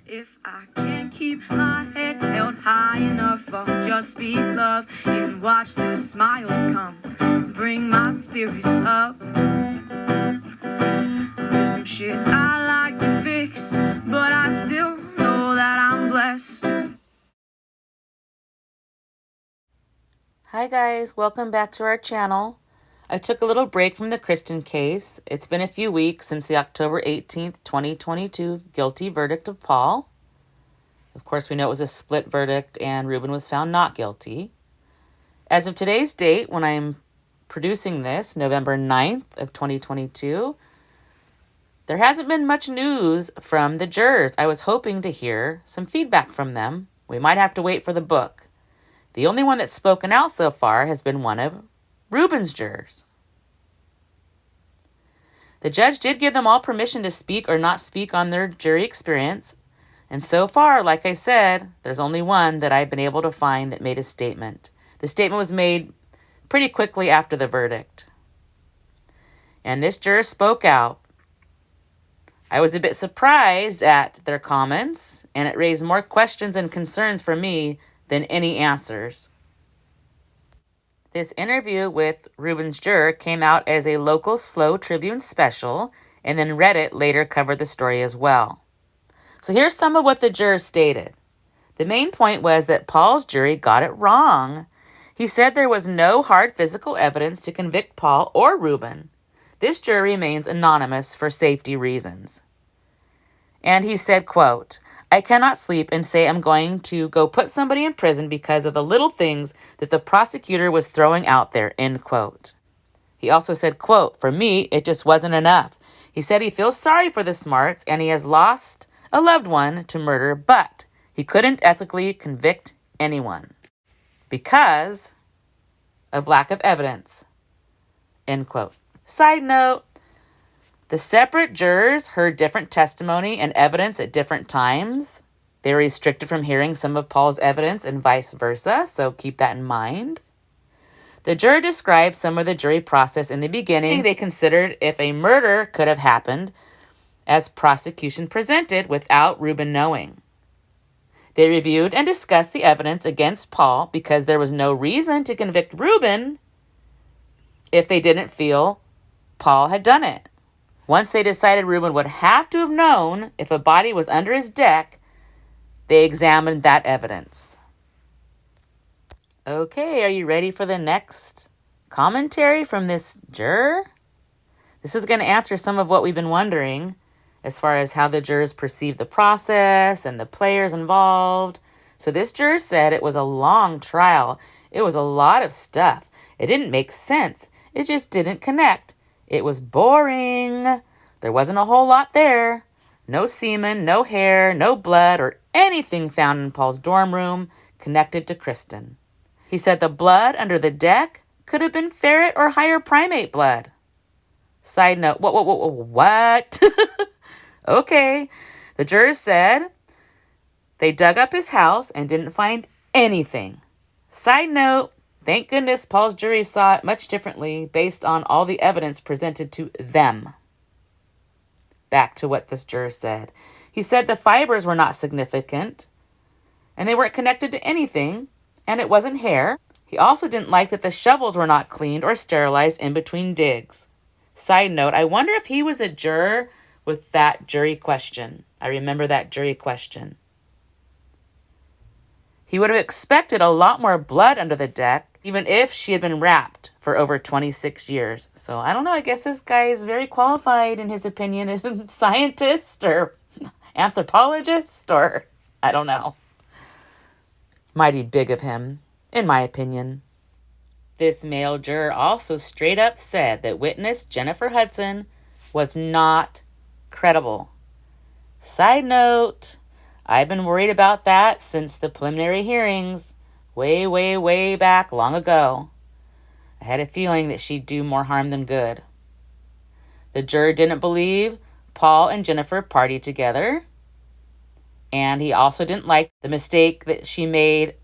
If I can't keep my head held high enough, I'll just speak love and watch the smiles come, bring my spirits up. There's some shit I like to fix, but I still know that I'm blessed. Hi guys, welcome back to our channel. I took a little break from the Kristin case. It's been a few weeks since the October 18th, 2022 guilty verdict of Paul. Of course, we know it was a split verdict and Reuben was found not guilty. As of today's date, when I'm producing this, November 9th of 2022, there hasn't been much news from the jurors. I was hoping to hear some feedback from them. We might have to wait for the book. The only one that's spoken out so far has been one of Reuben's jurors. The judge did give them all permission to speak or not speak on their jury experience. And so far, like I said, there's only one that I've been able to find that made a statement. The statement was made pretty quickly after the verdict. And this juror spoke out. I was a bit surprised at their comments, and it raised more questions and concerns for me than any answers. This interview with Reuben's juror came out as a local Slow Tribune special, and then Reddit later covered the story as well. So here's some of what the juror stated. The main point was that Paul's jury got it wrong. He said there was no hard physical evidence to convict Paul or Reuben. This jury remains anonymous for safety reasons. And he said, quote, I cannot sleep and say I'm going to go put somebody in prison because of the little things that the prosecutor was throwing out there, end quote. He also said, quote, for me, it just wasn't enough. He said he feels sorry for the Smarts and he has lost a loved one to murder, but he couldn't ethically convict anyone because of lack of evidence, end quote. Side note, the separate jurors heard different testimony and evidence at different times. They were restricted from hearing some of Paul's evidence and vice versa, so keep that in mind. The juror described some of the jury process in the beginning. They considered if a murder could have happened as prosecution presented without Reuben knowing. They reviewed and discussed the evidence against Paul because there was no reason to convict Reuben if they didn't feel Paul had done it. Once they decided Reuben would have to have known if a body was under his deck, they examined that evidence. Okay, are you ready for the next commentary from this juror? This is going to answer some of what we've been wondering as far as how the jurors perceive the process and the players involved. So this juror said it was a long trial. It was a lot of stuff. It didn't make sense. It just didn't connect. It was boring. There wasn't a whole lot there. No semen, no hair, no blood, or anything found in Paul's dorm room connected to Kristin. He said the blood under the deck could have been ferret or higher primate blood. Side note, what? Okay. The jurors said they dug up his house and didn't find anything. Side note, thank goodness Paul's jury saw it much differently based on all the evidence presented to them. Back to what this juror said. He said the fibers were not significant, and they weren't connected to anything, and it wasn't hair. He also didn't like that the shovels were not cleaned or sterilized in between digs. Side note, I wonder if he was a juror with that jury question. I remember that jury question. He would have expected a lot more blood under the deck, even if she had been wrapped for over 26 years. So I don't know, I guess this guy is very qualified in his opinion as a scientist or anthropologist or I don't know. Mighty big of him, in my opinion. This male juror also straight up said that witness Jennifer Hudson was not credible. Side note, I've been worried about that since the preliminary hearings way back long ago. I had a feeling that she'd do more harm than good. The juror didn't believe Paul and Jennifer partied together, and he also didn't like the mistake that she made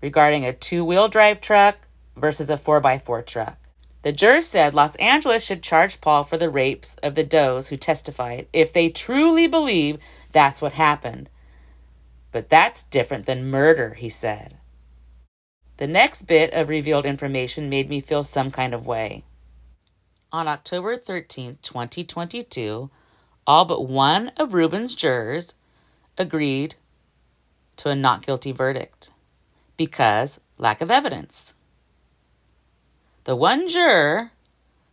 regarding a 2-wheel drive truck versus a 4x4 truck. The juror said Los Angeles should charge Paul for the rapes of the does who testified if they truly believe that's what happened. But that's different than murder, he said. The next bit of revealed information made me feel some kind of way. On October 13th, 2022, all but one of Reuben's jurors agreed to a not guilty verdict because lack of evidence. The one juror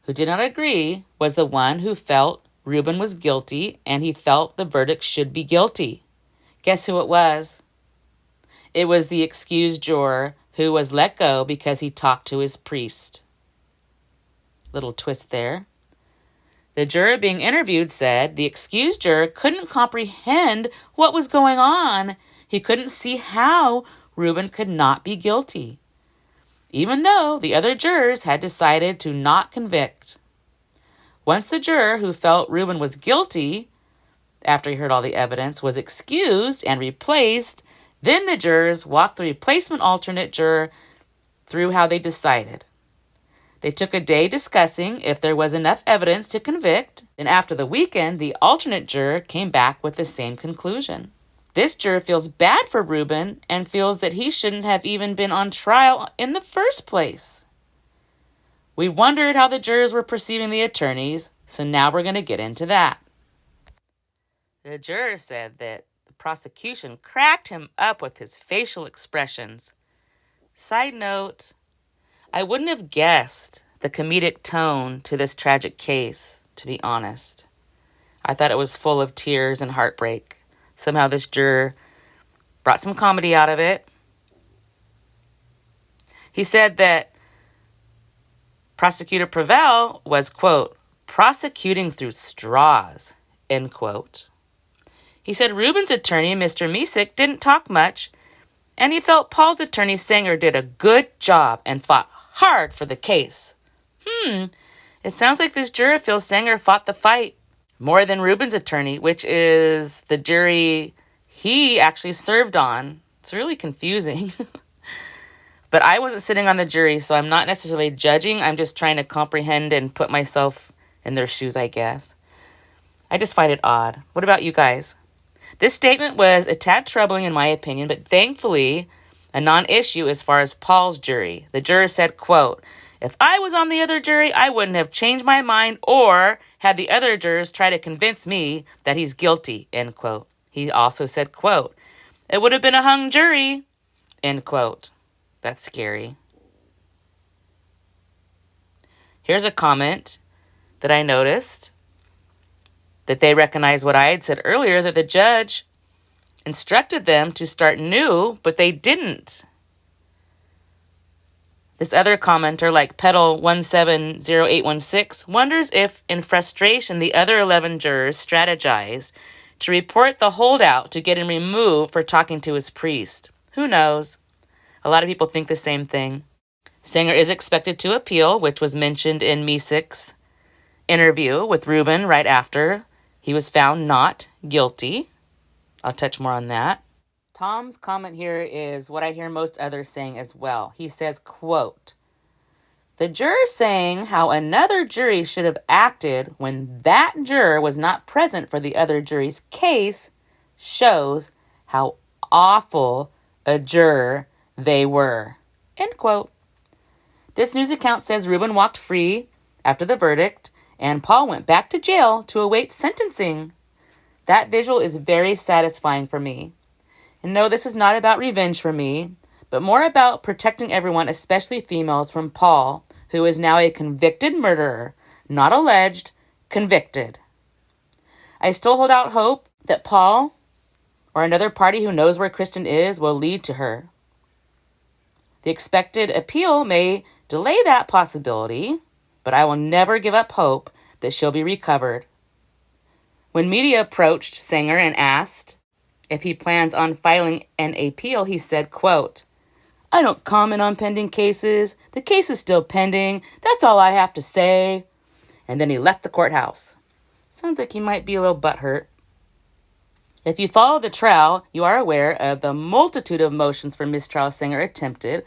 who did not agree was the one who felt Reuben was guilty and he felt the verdict should be guilty. Guess who it was? It was the excused juror who was let go because he talked to his priest. Little twist there. The juror being interviewed said the excused juror couldn't comprehend what was going on. He couldn't see how Reuben could not be guilty, even though the other jurors had decided to not convict. Once the juror who felt Reuben was guilty, after he heard all the evidence, was excused and replaced, then the jurors walked the replacement alternate juror through how they decided. They took a day discussing if there was enough evidence to convict, and after the weekend, the alternate juror came back with the same conclusion. This juror feels bad for Reuben and feels that he shouldn't have even been on trial in the first place. We wondered how the jurors were perceiving the attorneys, so now we're going to get into that. The juror said that the prosecution cracked him up with his facial expressions. Side note, I wouldn't have guessed the comedic tone to this tragic case, to be honest. I thought it was full of tears and heartbreak. Somehow this juror brought some comedy out of it. He said that Prosecutor Prevel was, quote, prosecuting through straws, end quote. He said Reuben's attorney, Mr. Misek, didn't talk much, and he felt Paul's attorney, Sanger, did a good job and fought hard for the case. It sounds like this juror feels Sanger fought the fight more than Reuben's attorney, which is the jury he actually served on. It's really confusing. But I wasn't sitting on the jury, so I'm not necessarily judging. I'm just trying to comprehend and put myself in their shoes, I guess. I just find it odd. What about you guys? This statement was a tad troubling in my opinion, but thankfully a non-issue as far as Paul's jury. The juror said, quote, if I was on the other jury, I wouldn't have changed my mind or had the other jurors try to convince me that he's guilty, end quote. He also said, quote, it would have been a hung jury, end quote. That's scary. Here's a comment that I noticed that they recognize what I had said earlier, that the judge instructed them to start new, but they didn't. This other commenter, like Pedal170816, wonders if, in frustration, the other 11 jurors strategized to report the holdout to get him removed for talking to his priest. Who knows? A lot of people think the same thing. Sanger is expected to appeal, which was mentioned in Misek's interview with Reuben right after he was found not guilty. I'll touch more on that. Tom's comment here is what I hear most others saying as well. He says, quote, the juror saying how another jury should have acted when that juror was not present for the other jury's case shows how awful a juror they were, end quote. This news account says Reuben walked free after the verdict and Paul went back to jail to await sentencing. That visual is very satisfying for me. And no, this is not about revenge for me, but more about protecting everyone, especially females, from Paul, who is now a convicted murderer, not alleged, convicted. I still hold out hope that Paul or another party who knows where Kristin is will lead to her. The expected appeal may delay that possibility, but I will never give up hope that she'll be recovered. When media approached Sanger and asked if he plans on filing an appeal, he said, quote, I don't comment on pending cases. The case is still pending. That's all I have to say. And then he left the courthouse. Sounds like he might be a little butthurt. If you follow the trial, you are aware of the multitude of motions for mistrial Sanger attempted,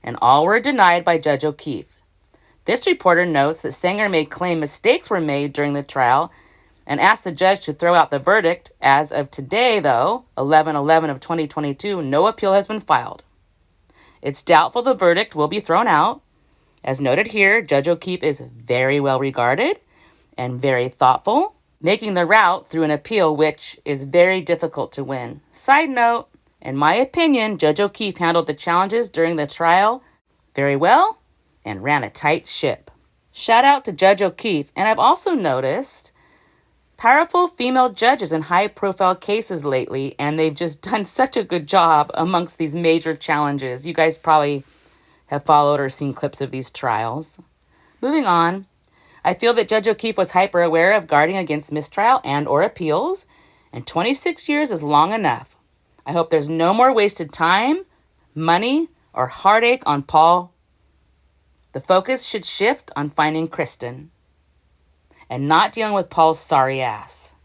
and all were denied by Judge O'Keefe. This reporter notes that Sanger may claim mistakes were made during the trial and asked the judge to throw out the verdict. As of today, though, 11/11 of 2022, no appeal has been filed. It's doubtful the verdict will be thrown out. As noted here, Judge O'Keefe is very well regarded and very thoughtful, making the route through an appeal which is very difficult to win. Side note, in my opinion, Judge O'Keefe handled the challenges during the trial very well and ran a tight ship. Shout out to Judge O'Keefe. And I've also noticed powerful female judges in high-profile cases lately, and they've just done such a good job amongst these major challenges. You guys probably have followed or seen clips of these trials. Moving on, I feel that Judge O'Keefe was hyper-aware of guarding against mistrial and or appeals, and 26 years is long enough. I hope there's no more wasted time, money, or heartache on Paul. The focus should shift on finding Kristin and not dealing with Paul's sorry ass.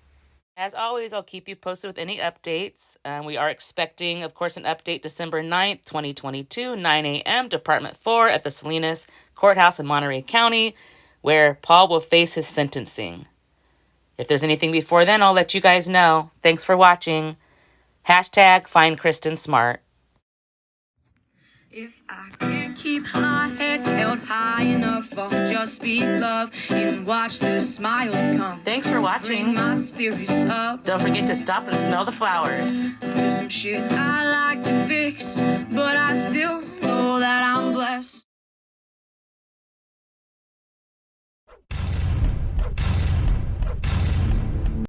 As always, I'll keep you posted with any updates. We are expecting, of course, an update December 9th, 2022, 9 a.m., Department 4 at the Salinas Courthouse in Monterey County, where Paul will face his sentencing. If there's anything before then, I'll let you guys know. Thanks for watching. Hashtag find Kristin Smart. If I can't keep my head held high enough, I'll just speak love and watch the smiles come. Thanks for watching. Bring my spirits up. Don't forget to stop and smell the flowers. There's some shit I